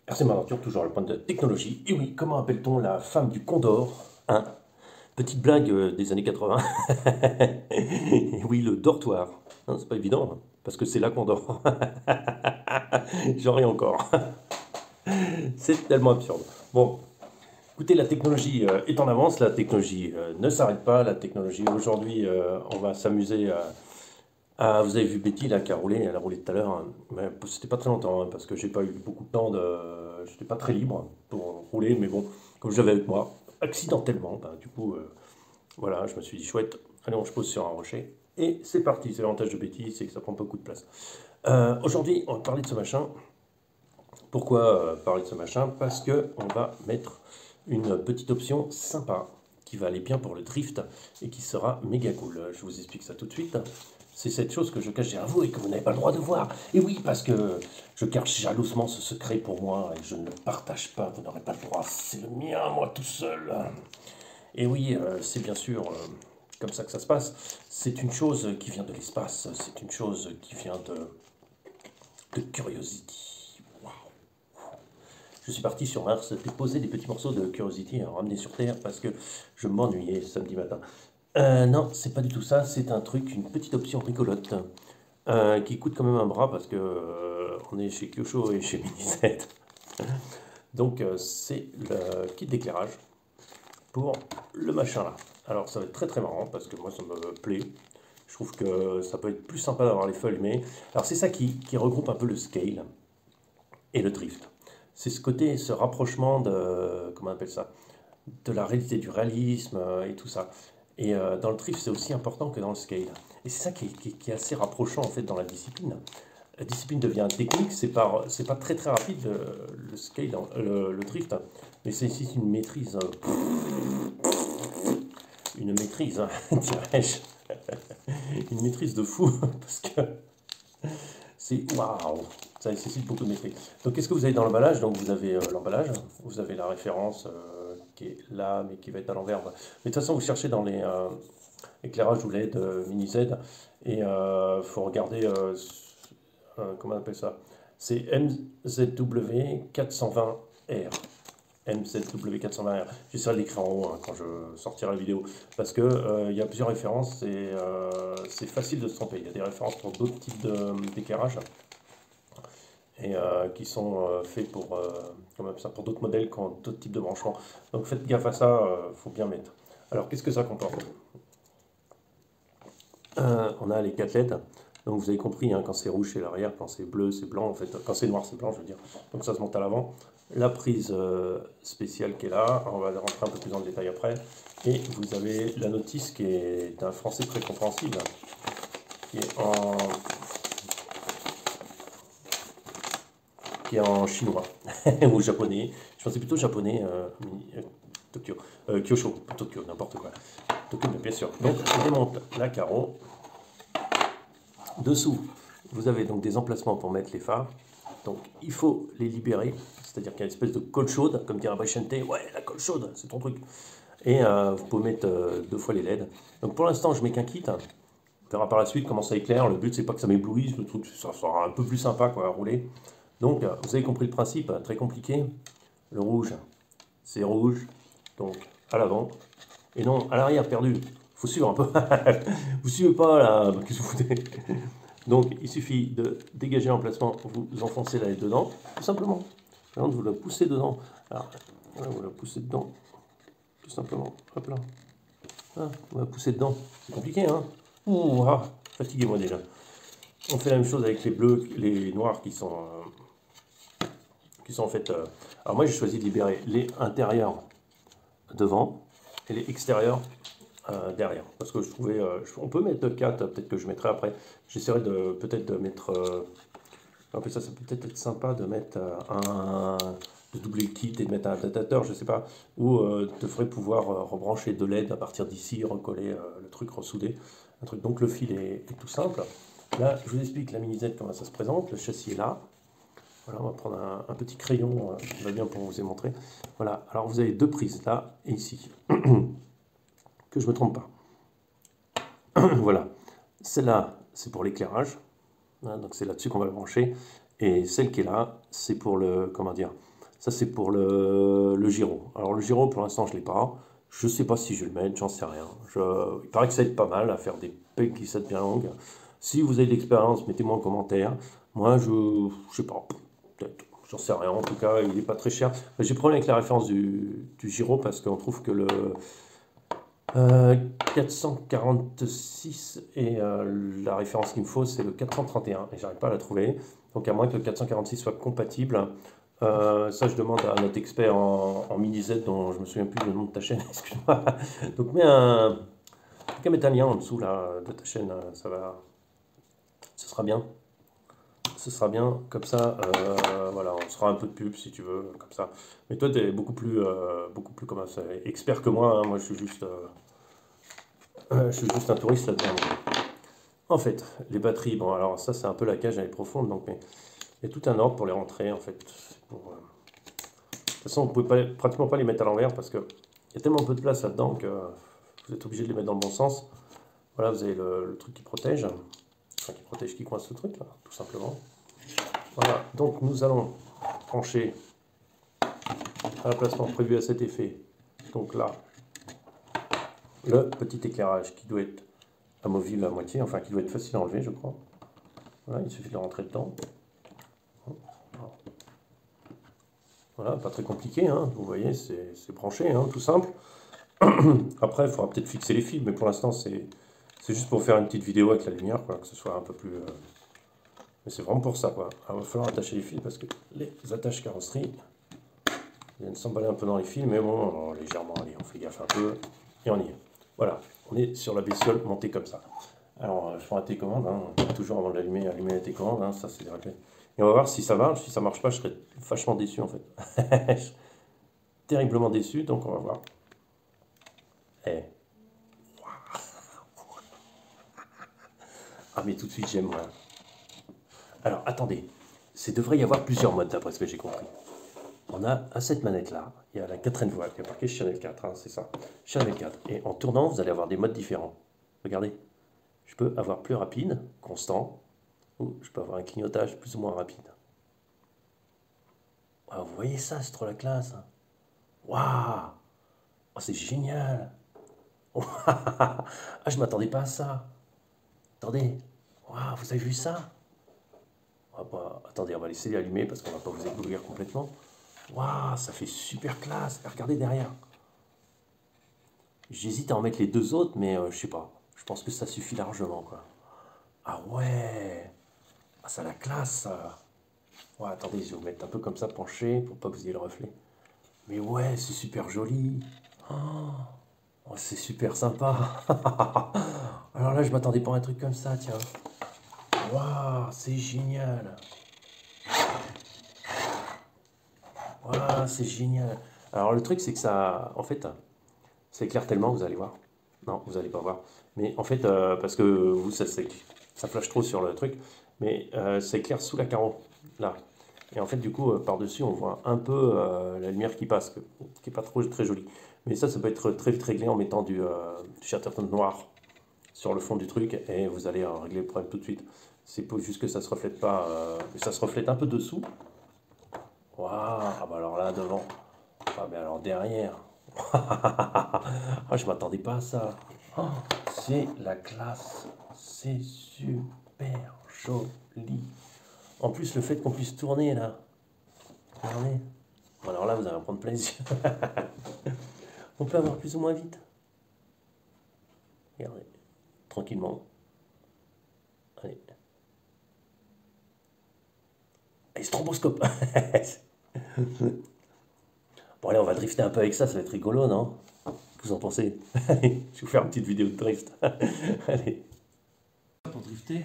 RC Aventure, toujours le point de technologie. Et oui, comment appelle-t-on la femme du Condor? Hein? Petite blague des années 80. Et oui, le dortoir. Hein, c'est pas évident, hein, parce que c'est là qu'on dort. J'en ris encore. C'est tellement absurde. Bon, écoutez, la technologie est en avance, la technologie ne s'arrête pas. La technologie, aujourd'hui, on va s'amuser à... Ah, vous avez vu Betty là qui a roulé, elle a roulé tout à l'heure, hein. Mais c'était pas très longtemps, hein, parce que j'ai pas eu beaucoup de temps de. J'étais pas très libre pour rouler, mais bon, comme j'avais avec moi, accidentellement, ben, du coup, voilà, je me suis dit chouette, allez, on se pose sur un rocher. Et c'est parti, c'est l'avantage de Betty, c'est que ça prend pas beaucoup de place. Aujourd'hui, on va parler de ce machin. Pourquoi parler de ce machin? Parce que on va mettre une petite option sympa qui va aller bien pour le drift et qui sera méga cool. Je vous explique ça tout de suite. C'est cette chose que je cache derrière vous et que vous n'avez pas le droit de voir. Et oui, parce que je cache jalousement ce secret pour moi et je ne le partage pas. Vous n'aurez pas le droit. C'est le mien, moi tout seul. Et oui, c'est bien sûr comme ça que ça se passe. C'est une chose qui vient de l'espace. C'est une chose qui vient de Curiosity. Waouh. Je suis parti sur Mars déposer des petits morceaux de Curiosity à ramener sur Terre parce que je m'ennuyais samedi matin. Non, c'est pas du tout ça, c'est un truc, une petite option rigolote qui coûte quand même un bras parce que on est chez Kyosho et chez Miniset. Donc c'est le kit d'éclairage pour le machin là. Alors ça va être très très marrant parce que moi ça me plaît. Je trouve que ça peut être plus sympa d'avoir les feux allumés. Alors c'est ça qui regroupe un peu le scale et le drift. C'est ce côté, ce rapprochement de, comment on appelle ça, de la réalité, du réalisme et tout ça. Et dans le drift, c'est aussi important que dans le scale. Et c'est ça qui est assez rapprochant en fait dans la discipline. La discipline devient technique, c'est pas très très rapide le scale, le drift, hein, mais c'est ici une maîtrise, hein, dirais-je, une maîtrise de fou, parce que c'est waouh, ça nécessite beaucoup de maîtrise. Donc qu'est-ce que vous avez dans l'emballage? Donc vous avez l'emballage, vous avez la référence qui est là, mais qui va être à l'envers. Mais de toute façon, vous cherchez dans les éclairages ou LED mini Z, et il faut regarder, comment on appelle ça? C'est MZW 420R. MZW 420R. J'essaierai de l'écrire en haut hein, quand je sortirai la vidéo. Parce que il y a plusieurs références et c'est facile de se tromper. Il y a des références pour d'autres types d'éclairage et qui sont faits pour, ça, pour d'autres modèles qui ont d'autres types de branchements. Donc faites gaffe à ça, il faut bien mettre. Alors qu'est-ce que ça comporte? On a les 4 LED. Donc vous avez compris, hein, quand c'est rouge c'est l'arrière, quand c'est bleu c'est blanc, en fait, quand c'est noir c'est blanc je veux dire. Donc ça se monte à l'avant. La prise spéciale qui est là, on va rentrer un peu plus dans le détail après. Et vous avez la notice qui est un français très compréhensible, qui est en chinois ou japonais. Je pensais plutôt japonais, Tokyo, Kyosho, pas Tokyo, n'importe quoi. Tokyo, bien sûr. Donc on démonte la carreau. Dessous, vous avez donc des emplacements pour mettre les phares. Donc il faut les libérer, c'est-à-dire qu'il y a une espèce de colle chaude, comme dirait Bachante, ouais, la colle chaude, c'est ton truc. Et vous pouvez mettre 2 fois les LED. Donc pour l'instant, je mets qu'un kit. On verra par la suite comment ça éclaire. Le but, c'est pas que ça m'éblouisse, le truc, ça sera un peu plus sympa quoi, à rouler. Donc vous avez compris le principe, très compliqué. Le rouge, c'est rouge, donc à l'avant. Et non, à l'arrière, perdu. Faut suivre un peu. Vous suivez pas là, qu'est-ce que vous foutez? Donc il suffit de dégager l'emplacement, vous enfoncez la LED dedans, tout simplement. Maintenant, vous la poussez dedans. Alors, voilà, vous la poussez dedans, tout simplement. Hop là. Ah, on va pousser dedans. C'est compliqué, hein? Ouh, ah, fatigué moi déjà. On fait la même chose avec les bleus, les noirs qui sont en fait. Alors moi j'ai choisi de libérer les intérieurs devant et les extérieurs derrière. Parce que je trouvais. On peut mettre 4, peut-être que je mettrai après. J'essaierai de peut-être de mettre. En plus, ça peut peut-être être sympa de mettre de doubler le kit et de mettre un adaptateur, je sais pas. Ou te ferait pouvoir rebrancher 2 LED à partir d'ici, recoller le truc, ressouder. Un truc. Donc le fil est tout simple. Là, je vous explique la mini Z comment ça se présente. Le châssis est là. Voilà, on va prendre un petit crayon qui va bien pour vous y montrer. Voilà, alors vous avez 2 prises là et ici. Que je ne me trompe pas. Voilà, celle-là, c'est pour l'éclairage. Hein, donc c'est là-dessus qu'on va le brancher. Et celle qui est là, c'est pour le, comment dire, Ça, c'est pour le gyro. Alors, le gyro, pour l'instant, je ne l'ai pas. Je ne sais pas si je vais le mettre, j'en sais rien. Il paraît que ça aide pas mal à faire des pecs qui sont bien longues. Si vous avez de l'expérience, mettez-moi en commentaire. Moi, je ne sais pas. Peut-être. J'en sais rien. En tout cas, il n'est pas très cher. J'ai problème avec la référence du gyro parce qu'on trouve que le 446 et la référence qu'il me faut, c'est le 431. Et j'arrive pas à la trouver. Donc, à moins que le 446 soit compatible. Ça, je demande à notre expert en mini Z, dont je me souviens plus le nom de ta chaîne, excuse-moi. Donc, mets un lien en dessous là, de ta chaîne, ça va, ce sera bien. Ce sera bien, comme ça, voilà, on sera un peu de pub si tu veux, comme ça. Mais toi, tu es beaucoup plus comment ça, expert que moi, hein. Moi, je suis juste un touriste là-dedans. En fait, les batteries, bon, alors ça, c'est un peu la cage, elle est profonde, donc, mais il y a tout un ordre pour les rentrer, en fait. De toute façon, vous pouvez pratiquement pas les mettre à l'envers parce qu'il y a tellement peu de place là-dedans que vous êtes obligé de les mettre dans le bon sens. Voilà, vous avez le truc qui protège, qui coince le truc, là, tout simplement. Voilà, donc nous allons brancher à l'emplacement prévu à cet effet. Donc là, le petit éclairage qui doit être amovible à moitié, enfin qui doit être facile à enlever, je crois. Voilà, il suffit de rentrer dedans. Voilà, pas très compliqué, hein. Vous voyez, c'est branché, hein, tout simple. Après, il faudra peut-être fixer les fils, mais pour l'instant, c'est juste pour faire une petite vidéo avec la lumière, quoi, que ce soit un peu plus... Mais c'est vraiment pour ça, quoi. Alors, il va falloir attacher les fils, parce que les attaches carrosserie viennent s'emballer un peu dans les fils, mais bon, alors, légèrement, allez, on fait gaffe un peu, et on y est. Voilà, on est sur la bestiole montée comme ça. Alors, je prends la télécommande, hein, toujours avant de l'allumer, allumer la télécommande, hein, ça c'est des rappels. Et on va voir si ça marche. Si ça marche pas, je serais vachement déçu en fait. Je serais terriblement déçu, donc on va voir. Eh. Ah mais tout de suite j'aime moi. Alors attendez, il devrait y avoir plusieurs modes d'après ce que j'ai compris. On a cette manette là, il y a la 4ème voie qui est marquée Channel 4, hein, c'est ça. Channel 4. Et en tournant, vous allez avoir des modes différents. Regardez, je peux avoir plus rapide, constant, ou je peux avoir un clignotage plus ou moins rapide. Ah, vous voyez ça, c'est trop la classe. Waouh, oh, c'est génial. Ah, je m'attendais pas à ça. Attendez, waouh, vous avez vu ça? Attendez, on va laisser l'allumer parce qu'on va pas vous éblouir complètement. Waouh, ça fait super classe. Regardez derrière. J'hésite à en mettre les deux autres, mais je sais pas. Je pense que ça suffit largement, quoi. Ah ouais, ah, ça a la classe, ça. Ouais, attendez, je vais vous mettre un peu comme ça penché pour pas que vous ayez le reflet. Mais ouais, c'est super joli. Oh, c'est super sympa. Alors là, je m'attendais pas à un truc comme ça, tiens. Waouh, c'est génial. Waouh, c'est génial. Alors le truc, c'est que ça, en fait, ça éclaire tellement, vous allez voir. Non, vous allez pas voir. Mais en fait, parce que vous, ça flash trop sur le truc, mais ça éclaire sous la carreau, là. Et en fait, du coup, par-dessus, on voit un peu la lumière qui passe, qui n'est pas trop très jolie. Mais ça peut être très vite réglé en mettant du shattertone noir sur le fond du truc, et vous allez régler le problème tout de suite. C'est juste que ça se reflète pas, mais ça se reflète un peu dessous. Waouh, ah bah alors là, devant. Ah, mais alors derrière. Ah, je m'attendais pas à ça. Oh, c'est la classe. C'est super joli. En plus, le fait qu'on puisse tourner là. Regardez. Bon, alors là, vous allez en prendre plaisir. On peut avoir plus ou moins vite. Regardez. Tranquillement. Allez. Allez, stroboscope. Bon, allez, on va drifter un peu avec ça, ça va être rigolo, non? Vous en pensez? Je vais vous faire une petite vidéo de drift. Allez. Pour drifter.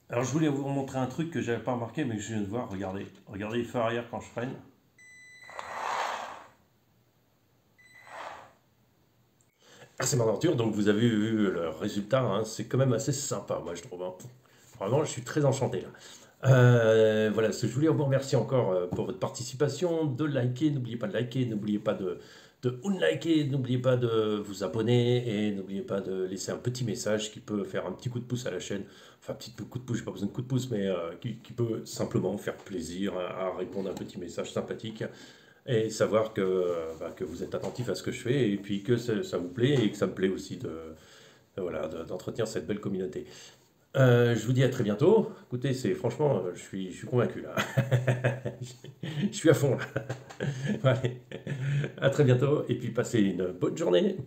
Alors je voulais vous montrer un truc que j'avais pas remarqué mais que je viens de voir, regardez. Regardez les phares arrière quand je freine. C'est mon aventure, donc vous avez vu le résultat, hein, c'est quand même assez sympa, moi je trouve, hein. Vraiment, je suis très enchanté là. Voilà, je voulais vous remercier encore pour votre participation, de liker, n'oubliez pas de liker, n'oubliez pas de unliker, n'oubliez pas de vous abonner et n'oubliez pas de laisser un petit message qui peut faire un petit coup de pouce à la chaîne. Enfin, petit coup de pouce, j'ai pas besoin de coup de pouce, mais qui peut simplement faire plaisir à répondre à un petit message sympathique et savoir que vous êtes attentif à ce que je fais et puis que ça vous plaît et que ça me plaît aussi voilà, d'entretenir cette belle communauté. Je vous dis à très bientôt. Écoutez, c'est franchement, je suis convaincu là. Je suis à fond là. Allez, à très bientôt et puis passez une bonne journée.